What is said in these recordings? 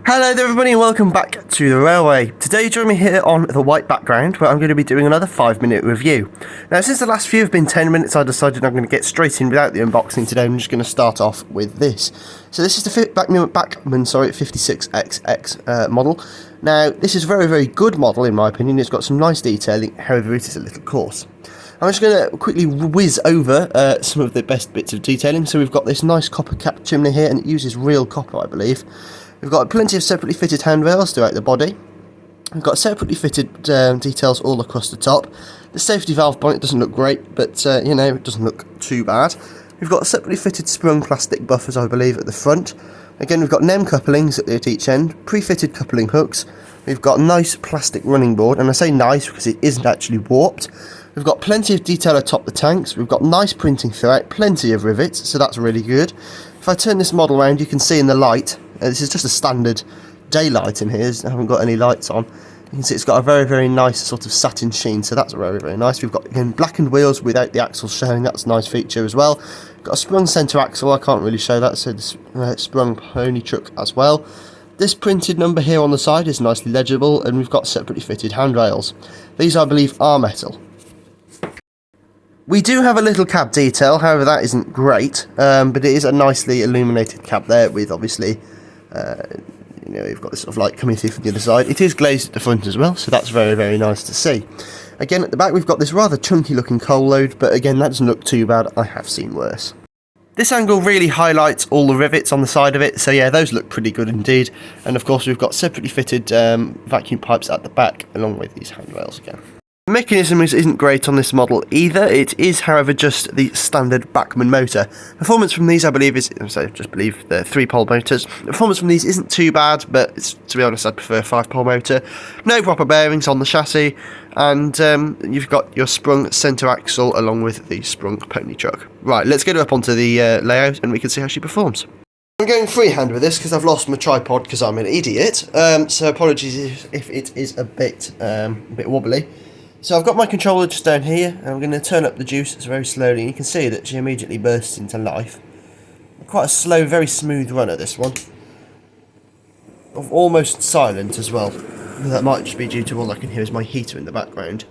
Hello there everybody and welcome back to the Railway. Today join me here on the white background where I'm going to be doing another 5-minute review. Now since the last few have been 10 minutes I decided I'm going to get straight in without the unboxing today. I'm just going to start off with this. So this is the Bachmann 56XX model. Now this is a very good model in my opinion. It's got some nice detailing, however it is a little coarse. I'm just going to quickly whiz over some of the best bits of detailing. So we've got this nice copper cap chimney here and it uses real copper I believe. We've got plenty of separately fitted handrails throughout the body. We've got separately fitted details all across the top. The safety valve bonnet doesn't look great, but you know, it doesn't look too bad. We've got separately fitted sprung plastic buffers, I believe, at the front. Again, we've got NEM couplings at each end, pre-fitted coupling hooks. We've got nice plastic running board, and I say nice because it isn't actually warped. We've got plenty of detail atop the tanks. We've got nice printing throughout, plenty of rivets, so that's really good. If I turn this model around, you can see in the light, this is just a standard daylight in here, I haven't got any lights on. You can see it's got a very nice sort of satin sheen, so that's very nice. We've got, again, blackened wheels without the axles showing, that's a nice feature as well. Got a sprung centre axle, I can't really show that, so this sprung pony truck as well. This printed number here on the side is nicely legible, and we've got separately fitted handrails. These, I believe, are metal. We do have a little cab detail, however that isn't great, but it is a nicely illuminated cab there with obviously, you know, you've got this sort of light coming through from the other side. It is glazed at the front as well, so that's very nice to see. Again, at the back we've got this rather chunky looking coal load, but again that doesn't look too bad, I have seen worse. This angle really highlights all the rivets on the side of it, so yeah, those look pretty good indeed. And of course we've got separately fitted vacuum pipes at the back, along with these handrails again. The mechanism isn't great on this model either. It is, however, just the standard Bachmann motor. Performance from these, I believe, is, so I just believe the 3-pole motors. Performance from these isn't too bad, but it's, to be honest, I'd prefer a 5-pole motor. No proper bearings on the chassis, and you've got your sprung centre axle along with the sprung pony truck. Right, let's get her up onto the layout and we can see how she performs. I'm going freehand with this because I've lost my tripod because I'm an idiot. So apologies if it is a bit wobbly. So I've got my controller just down here, and I'm going to turn up the juice very slowly. You can see that she immediately bursts into life. Quite a slow, very smooth runner, this one. Almost silent as well. That might just be due to all I can hear is my heater in the background.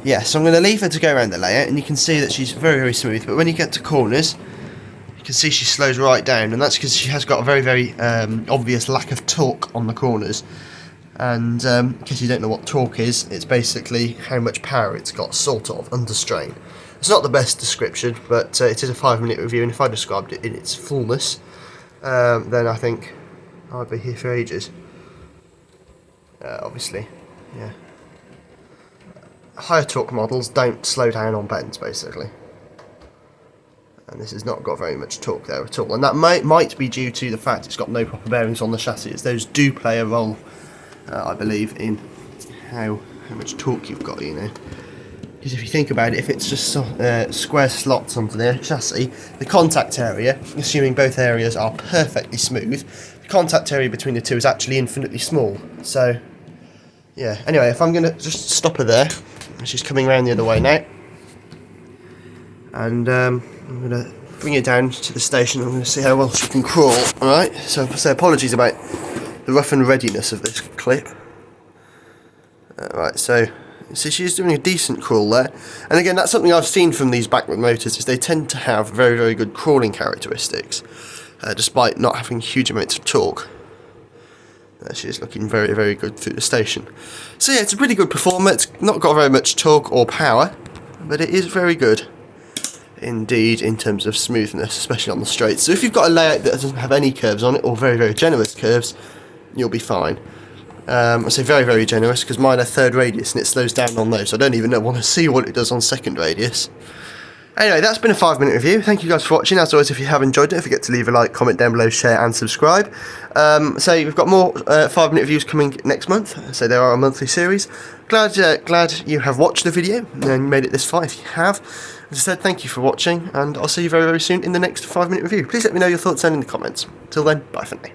Yeah, so I'm going to leave her to go around the layout, and you can see that she's very smooth. But when you get to corners, you can see she slows right down, and that's because she has got a very obvious lack of torque on the corners. And in case you don't know what torque is, it's basically how much power it's got, sort of, under strain. It's not the best description, but it is a 5-minute review, and if I described it in its fullness, then I think I'd be here for ages. Obviously, yeah. Higher torque models don't slow down on bends, basically. And this has not got very much torque there at all, and that might be due to the fact it's got no proper bearings on the chassis, as those do play a role, I believe, in how much torque you've got, you know. Because if you think about it, if it's just square slots onto the chassis, the contact area, assuming both areas are perfectly smooth, the contact area between the two is actually infinitely small. So, yeah. Anyway, if I'm going to just stop her there, she's coming around the other way now, and I'm going to bring it down to the station. I'm going to see how well she can crawl. Alright, so apologies about the rough and readiness of this clip. Right, so she's doing a decent crawl there. And again, that's something I've seen from these Bachmann motors, is they tend to have very good crawling characteristics, despite not having huge amounts of torque. She's looking very good through the station. So yeah, it's a pretty good performer. It's not got very much torque or power, but it is very good indeed in terms of smoothness, especially on the straights. So if you've got a layout that doesn't have any curves on it, or very generous curves, you'll be fine. I say very generous because mine are 3rd radius and it slows down on those, so I don't even want to see what it does on 2nd radius. Anyway, that's been a 5-minute review. Thank you guys for watching. As always, if you have enjoyed it, don't forget to leave a like, comment down below, share and subscribe. So we've got more 5-minute reviews coming next month, so they are a monthly series. Glad you have watched the video and made it this far. If you have, as I said, thank you for watching, and I'll see you very soon in the next 5-minute review. Please let me know your thoughts down in the comments. Till then, bye for now.